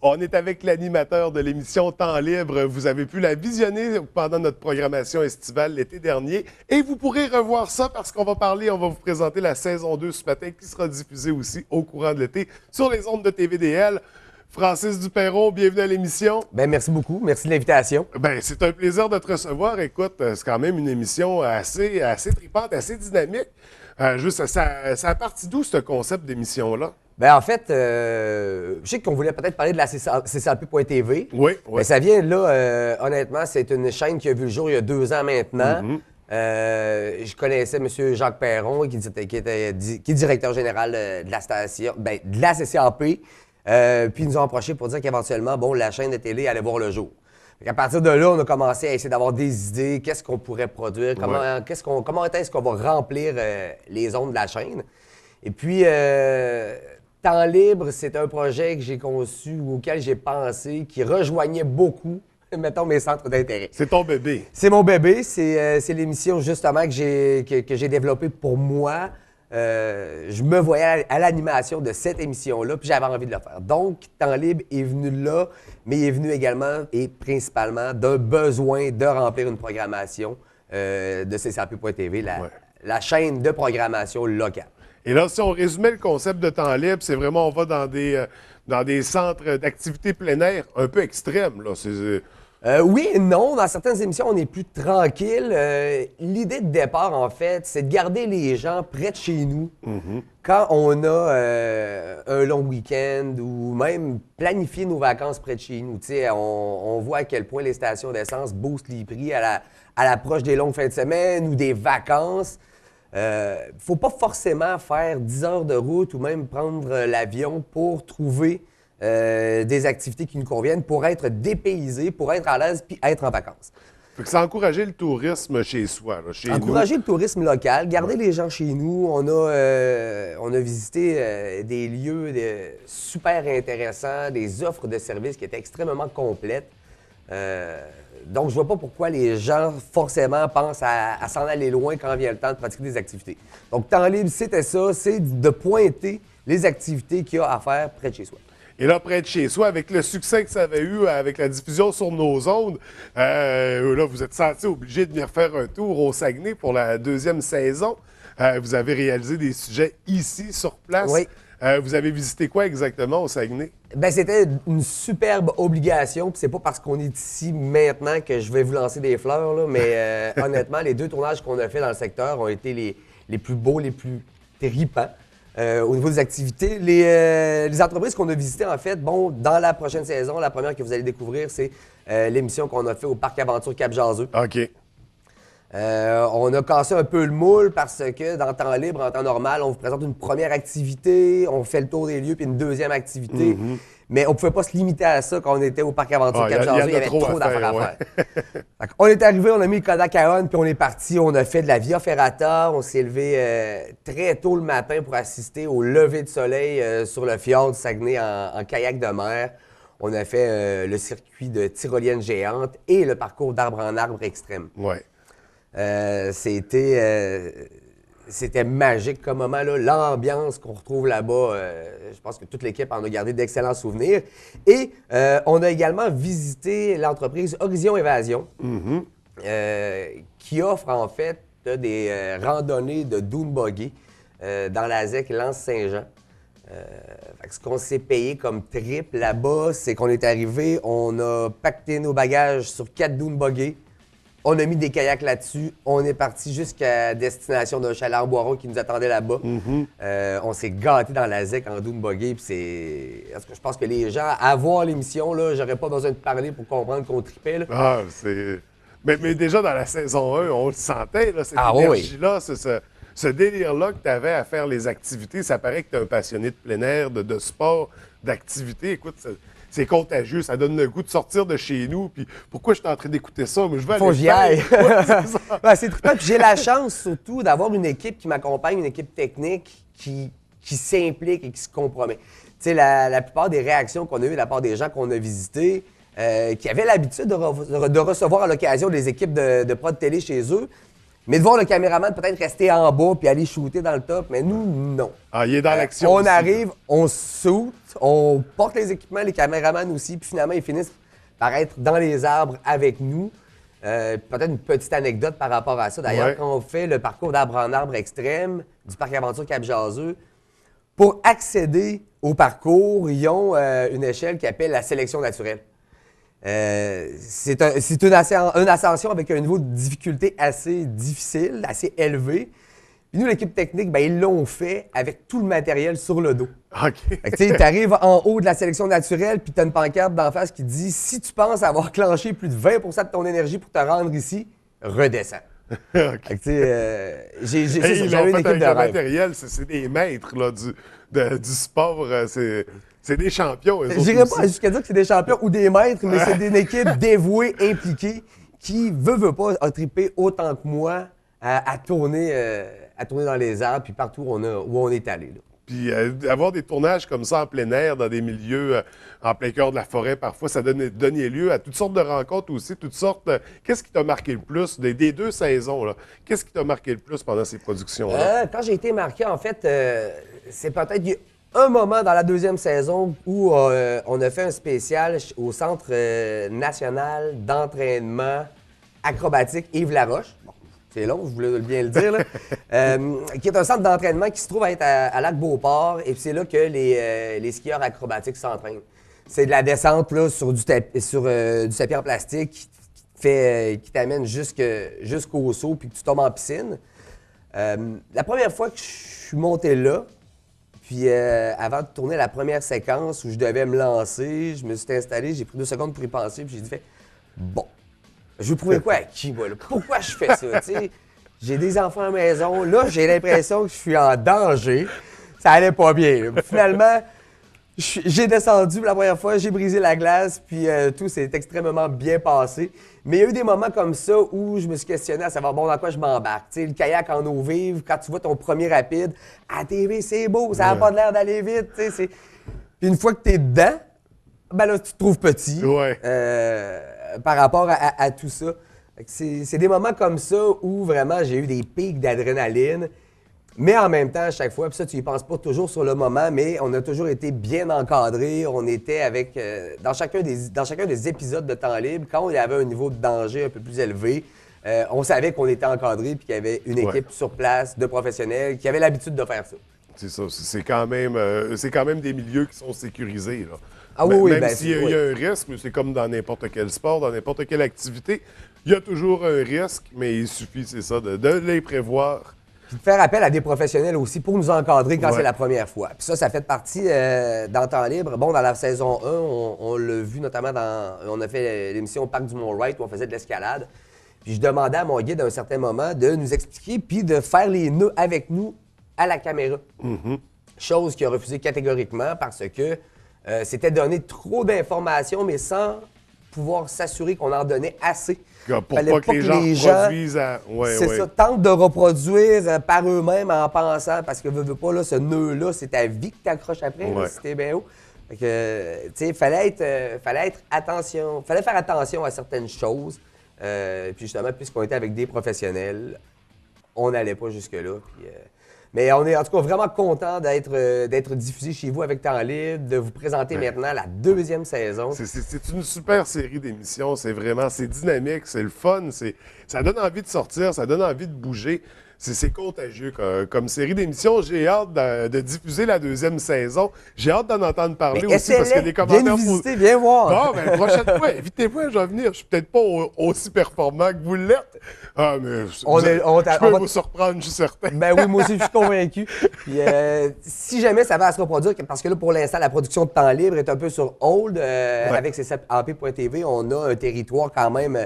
On est avec l'animateur de l'émission Temps libre. Vous avez pu la visionner pendant notre programmation estivale l'été dernier. Et vous pourrez revoir ça parce qu'on va vous présenter la saison 2 ce matin qui sera diffusée aussi au courant de l'été sur les ondes de TVDL. Francis Duperron, bienvenue à l'émission. Bien, merci beaucoup. Merci de l'invitation. Bien, c'est un plaisir de te recevoir. Écoute, c'est quand même une émission assez tripante, assez dynamique. Ça a parti d'où, ce concept d'émission-là? Bien, en fait, je sais qu'on voulait peut-être parler de la CCAP.tv. Oui. Mais ça vient là, honnêtement, c'est une chaîne qui a vu le jour il y a 2 ans maintenant. Je connaissais M. Jacques Perron, qui est directeur général de la station, de la CCAP. Puis ils nous ont approchés pour dire qu'éventuellement, la chaîne de télé allait voir le jour. À partir de là, on a commencé à essayer d'avoir des idées, qu'est-ce qu'on pourrait produire, comment est-ce qu'on va remplir les ondes de la chaîne. Et puis, Temps libre, c'est un projet que j'ai conçu, auquel j'ai pensé, qui rejoignait beaucoup, mettons, mes centres d'intérêt. C'est ton bébé. C'est mon bébé, c'est l'émission justement que j'ai développée pour moi. Je me voyais à l'animation de cette émission-là, puis j'avais envie de le faire. Donc, Temps libre est venu là, mais il est venu également et principalement d'un besoin de remplir une programmation de CCAP.tv, la chaîne de programmation locale. Et là, si on résumait le concept de Temps libre, c'est vraiment, on va dans des centres d'activité plein air un peu extrêmes, là. Oui et non. Dans certaines émissions, on est plus tranquille. L'idée de départ, en fait, c'est de garder les gens près de chez nous. Quand on a un long week-end ou même planifier nos vacances près de chez nous. On voit à quel point les stations d'essence boostent les prix à l'approche des longues fins de semaine ou des vacances. Faut pas forcément faire 10 heures de route ou même prendre l'avion pour trouver des activités qui nous conviennent, pour être dépaysé, pour être à l'aise puis être en vacances. Fait que c'est encourager le tourisme chez soi, là, chez encourager nous. le tourisme local, garder les gens chez nous. On a visité des lieux super intéressants, des offres de services qui étaient extrêmement complètes. Donc, je vois pas pourquoi les gens, forcément, pensent à s'en aller loin quand vient le temps de pratiquer des activités. Donc, Temps libre, c'était ça, c'est de pointer les activités qu'il y a à faire près de chez soi. Et là, près de chez soi, avec le succès que ça avait eu avec la diffusion sur nos ondes, là, vous êtes senti obligé de venir faire un tour au Saguenay pour la 2e saison. Vous avez réalisé des sujets ici, sur place. Oui. Vous avez visité quoi exactement au Saguenay? Bien, c'était une superbe obligation. Puis c'est pas parce qu'on est ici maintenant que je vais vous lancer des fleurs, là, mais honnêtement, les 2 tournages qu'on a fait dans le secteur ont été les plus beaux, les plus tripants. Au niveau des activités, les entreprises qu'on a visitées, en fait, dans la prochaine saison, la première que vous allez découvrir, c'est l'émission qu'on a fait au Parc Aventure Cap-Jaseux. OK. On a cassé un peu le moule parce que dans Temps libre, en temps normal, on vous présente une première activité, on fait le tour des lieux, puis une deuxième activité. Mais on ne pouvait pas se limiter à ça quand on était au Parc Aventure Cap-Jaseux. Il y avait trop d'affaires à faire. On est arrivé, on a mis le Kodak à on, puis on est parti. On a fait de la Via Ferrata. On s'est levé très tôt le matin pour assister au lever de soleil sur le fjord du Saguenay en kayak de mer. On a fait le circuit de tyrolienne géante et le parcours d'arbre en arbre extrême. Ouais. C'était magique comme moment, là. L'ambiance qu'on retrouve là-bas, je pense que toute l'équipe en a gardé d'excellents souvenirs. Et on a également visité l'entreprise Horizon Évasion, qui offre en fait des randonnées de dune buggy dans la ZEC Lens-Saint-Jean. Ce qu'on s'est payé comme trip là-bas, c'est qu'on est arrivé, on a pacté nos bagages sur 4 dune buggy. On a mis des kayaks là-dessus. On est parti jusqu'à destination d'un chalet en Boiron qui nous attendait là-bas. On s'est gâtés dans la ZEC en dune buggy. Parce que je pense que les gens, à voir l'émission, là, j'aurais pas besoin de parler pour comprendre qu'on tripait. Là. Ah, c'est... Mais déjà dans la saison 1, on le sentait, là, cette énergie-là, ce délire-là que tu avais à faire les activités. Ça paraît que tu es un passionné de plein air, de sport, d'activité. Écoute, c'est contagieux, ça donne le goût de sortir de chez nous. Puis pourquoi je suis en train d'écouter ça? Mais je vais faut que j'y aille. C'est trippant. Puis j'ai la chance surtout d'avoir une équipe qui m'accompagne, une équipe technique qui s'implique et qui se compromet. Tu sais, la plupart des réactions qu'on a eues de la part des gens qu'on a visités, qui avaient l'habitude de recevoir à l'occasion des équipes de prod télé chez eux, Mais de voir le caméraman peut-être rester en bas puis aller shooter dans le top, mais nous, non. Ah, il est dans l'action On aussi, arrive, on shoot, on porte les équipements, les caméramans aussi, puis finalement, ils finissent par être dans les arbres avec nous. Peut-être une petite anecdote par rapport à ça. D'ailleurs, quand on fait le parcours d'arbre en arbre extrême du Parc Aventure Cap-Jaseux, pour accéder au parcours, ils ont une échelle qui appelle la sélection naturelle. C'est une ascension avec un niveau de difficulté assez difficile, assez élevé. Puis nous, l'équipe technique, ils l'ont fait avec tout le matériel sur le dos. OK. Tu arrives en haut de la sélection naturelle, puis tu as une pancarte d'en face qui dit « Si tu penses avoir clenché plus de 20 de ton énergie pour te rendre ici, redescends. » OK. J'avais une équipe de le rêve. matériel, c'est des maîtres là, du sport. C'est des champions. Je n'irais pas jusqu'à dire que c'est des champions ou des maîtres, mais c'est une équipe dévouée, impliquée, qui veut pas a trippé autant que moi à tourner dans les arbres, puis partout où on est allé. Là. Puis avoir des tournages comme ça en plein air, dans des milieux en plein cœur de la forêt, parfois, ça donnait lieu à toutes sortes de rencontres aussi, toutes sortes. Qu'est-ce qui t'a marqué le plus des 2 saisons? Là? Qu'est-ce qui t'a marqué le plus pendant ces productions-là? Quand j'ai été marqué, en fait, c'est peut-être un moment dans la 2e saison où on a fait un spécial au Centre national d'entraînement acrobatique Yves Laroche. C'est long, je voulais bien le dire, là. Qui est un centre d'entraînement qui se trouve à être à Lac-Beauport. Et c'est là que les skieurs acrobatiques s'entraînent. C'est de la descente là, sur du tapis en plastique qui t'amène jusqu'au saut puis que tu tombes en piscine. La première fois que je suis monté là, puis avant de tourner la première séquence où je devais me lancer, je me suis installé, j'ai pris 2 secondes pour y penser, puis j'ai dit bon. Je veux prouver quoi à qui, moi? Là? Pourquoi je fais ça? J'ai des enfants à la maison. Là, j'ai l'impression que je suis en danger. Ça allait pas bien. Là. Finalement, j'ai descendu la première fois, j'ai brisé la glace, puis tout s'est extrêmement bien passé. Mais il y a eu des moments comme ça où je me suis questionné à savoir, dans quoi je m'embarque. Le kayak en eau vive, quand tu vois ton premier rapide, à la TV, c'est beau, ça n'a pas l'air d'aller vite. Puis une fois que tu es dedans, là, tu te trouves petit. Ouais. Par rapport à tout ça. C'est des moments comme ça où vraiment j'ai eu des pics d'adrénaline, mais en même temps, à chaque fois, puis ça, tu y penses pas toujours sur le moment, mais on a toujours été bien encadrés. On était avec, dans chacun des épisodes de temps libre, quand il y avait un niveau de danger un peu plus élevé, on savait qu'on était encadré puis qu'il y avait une équipe sur place de professionnels qui avaient l'habitude de faire ça. C'est ça. C'est quand même des milieux qui sont sécurisés, là. Ah oui, même s'il y a un risque, mais c'est comme dans n'importe quel sport, dans n'importe quelle activité, il y a toujours un risque, mais il suffit, c'est ça, de les prévoir. Puis de faire appel à des professionnels aussi pour nous encadrer quand c'est la première fois. Puis ça fait partie dans le temps libre. Bon, dans la saison 1, on l'a vu notamment on a fait l'émission au Parc du Mont-Wright où on faisait de l'escalade. Puis je demandais à mon guide à un certain moment de nous expliquer puis de faire les nœuds avec nous à la caméra. Mm-hmm. Chose qu'il a refusé catégoriquement parce que c'était donner trop d'informations, mais sans pouvoir s'assurer qu'on en donnait assez. Pour pas que les gens produisent à... c'est ça, tentent de reproduire par eux-mêmes en pensant, parce que veux pas, là, ce nœud-là, c'est ta vie que tu accroches après, là, si t'es bien haut. Fait que, tu sais, fallait faire attention à certaines choses. Puis justement, puisqu'on était avec des professionnels, on n'allait pas jusque-là. Puis, mais on est en tout cas vraiment content d'être diffusé chez vous avec Temps Libre, de vous présenter maintenant la 2e saison. C'est une super série d'émissions. C'est dynamique, c'est le fun. Ça donne envie de sortir, ça donne envie de bouger. C'est contagieux comme série d'émissions. J'ai hâte de diffuser la 2e saison. J'ai hâte d'en entendre parler aussi parce que les commentaires... Viens nous visiter, viens voir. Bon, la prochaine fois, invitez-moi, je vais venir. Je suis peut-être pas aussi performant que vous l'êtes. Ah, mais je peux vous surprendre, je suis certain. Ben oui, moi aussi, je suis convaincu. Puis, si jamais ça va se reproduire, parce que là, pour l'instant, la production de Temps Libre est un peu sur hold. Avec CCAP.tv, on a un territoire quand même...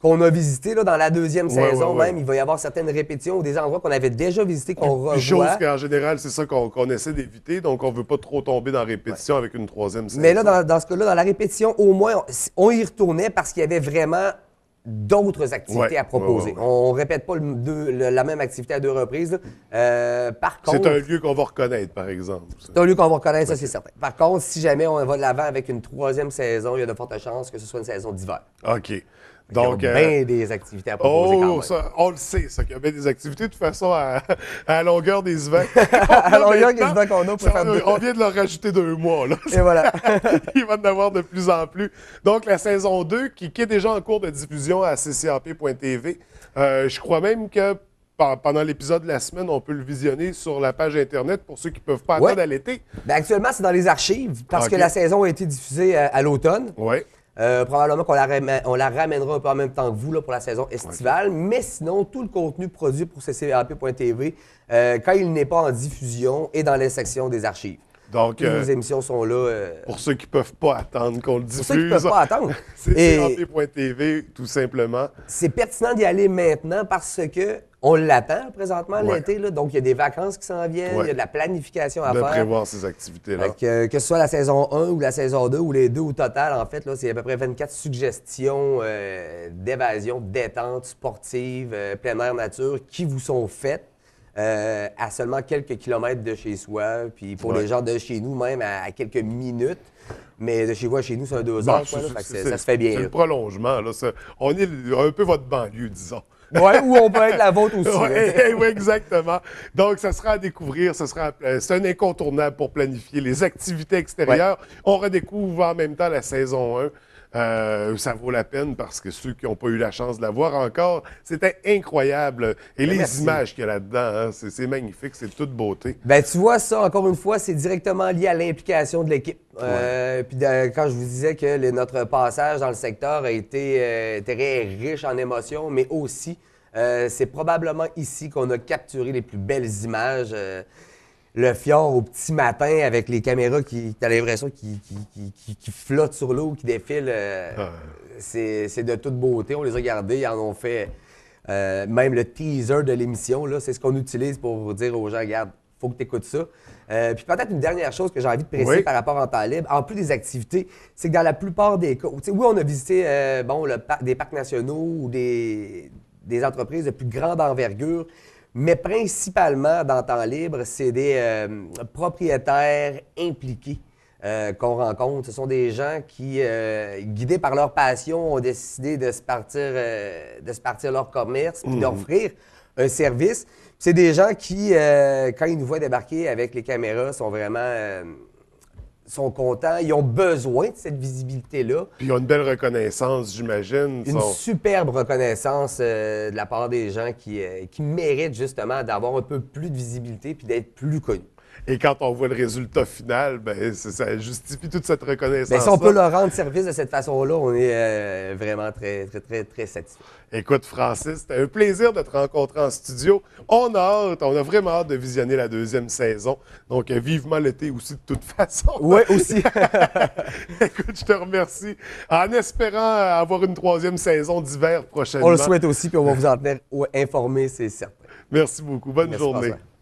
qu'on a visité là, dans la 2e saison même. Il va y avoir certaines répétitions ou des endroits qu'on avait déjà visités qu'on revoit. Chose qu'en général, c'est ça qu'on essaie d'éviter. Donc, on ne veut pas trop tomber dans la répétition avec une 3e saison. Mais là, dans ce cas-là, dans la répétition, au moins, on y retournait parce qu'il y avait vraiment d'autres activités à proposer. On ne répète pas la même activité à 2 reprises. Par contre... C'est un lieu qu'on va reconnaître, par exemple. C'est un lieu qu'on va reconnaître, ça, c'est certain. Par contre, si jamais on va de l'avant avec une 3e saison, il y a de fortes chances que ce soit une saison d'hiver. OK. Donc, ils ont bien des activités à proposer quand même. Ça, on le sait, ça, qu'il y a bien des activités. De toute façon, à la longueur des events. À la longueur des events qu'on a pour faire deux. On vient de leur rajouter 2 mois. Là. Et voilà. Il va en avoir de plus en plus. Donc, la saison 2, qui est déjà en cours de diffusion à ccap.tv. Je crois même que pendant l'épisode de la semaine, on peut le visionner sur la page Internet pour ceux qui ne peuvent pas attendre à l'été. Ben, actuellement, c'est dans les archives parce que la saison a été diffusée à l'automne. Oui. Probablement qu'on la ramènera un peu en même temps que vous là, pour la saison estivale. Okay. Mais sinon, tout le contenu produit pour ccap.tv, quand il n'est pas en diffusion, est dans les sections des archives. Donc, les émissions sont là. Pour ceux qui ne peuvent pas attendre qu'on le diffuse. Pour ceux qui ne peuvent pas attendre. ccap.tv, tout simplement. C'est pertinent d'y aller maintenant parce que on l'attend présentement l'été. Donc, il y a des vacances qui s'en viennent, il y a de la planification à faire. De prévoir ces activités-là. Que ce soit la saison 1 ou la saison 2 ou les deux au total, en fait, là, c'est à peu près 24 suggestions d'évasion, de détente sportive, plein air nature qui vous sont faites. À seulement quelques kilomètres de chez soi, puis pour les gens de chez nous, même à quelques minutes. Mais de chez vous à chez nous, c'est un 2 heures. Ça se fait bien. C'est le prolongement. Là, on est un peu votre banlieue, disons. Oui, ou on peut être la vôtre aussi. Oui, exactement. Donc, ça sera à découvrir. C'est un incontournable pour planifier les activités extérieures. Ouais. On redécouvre en même temps la saison 1. Ça vaut la peine parce que ceux qui n'ont pas eu la chance de la voir encore, c'était incroyable. Et les images qu'il y a là-dedans, hein, c'est magnifique, c'est de toute beauté. Bien, tu vois, ça, encore une fois, c'est directement lié à l'implication de l'équipe. Puis quand je vous disais que notre passage dans le secteur a été très riche en émotions, mais aussi, c'est probablement ici qu'on a capturé les plus belles images. Le fjord au petit matin avec les caméras qui, t'as l'impression, qui flottent sur l'eau, qui défilent. C'est de toute beauté. On les a gardés, ils en ont fait même le teaser de l'émission. C'est ce qu'on utilise pour dire aux gens, regarde, il faut que tu écoutes ça. Puis peut-être une dernière chose que j'ai envie de préciser par rapport en temps libre, en plus des activités, c'est que dans la plupart des cas, oui, on a visité des parcs nationaux ou des entreprises de plus grande envergure, mais principalement, dans temps libre, c'est des propriétaires impliqués qu'on rencontre. Ce sont des gens qui, guidés par leur passion, ont décidé de se partir leur commerce puis d'offrir un service. C'est des gens qui, quand ils nous voient débarquer avec les caméras, sont vraiment... sont contents, ils ont besoin de cette visibilité-là. Puis ils ont une belle reconnaissance, j'imagine. Une superbe reconnaissance de la part des gens qui méritent justement d'avoir un peu plus de visibilité puis d'être plus connus. Et quand on voit le résultat final, ben, ça justifie toute cette reconnaissance. Bien, si on peut leur rendre service de cette façon-là, on est vraiment très, très, très, très satisfait. Écoute, Francis, c'était un plaisir de te rencontrer en studio. On a vraiment hâte de visionner la 2e saison. Donc, vivement l'été aussi, de toute façon. Oui, aussi. Écoute, je te remercie. En espérant avoir une 3e saison d'hiver prochainement. On le souhaite aussi, puis on va vous en tenir informés, c'est certain. Merci beaucoup. Bonne journée. François.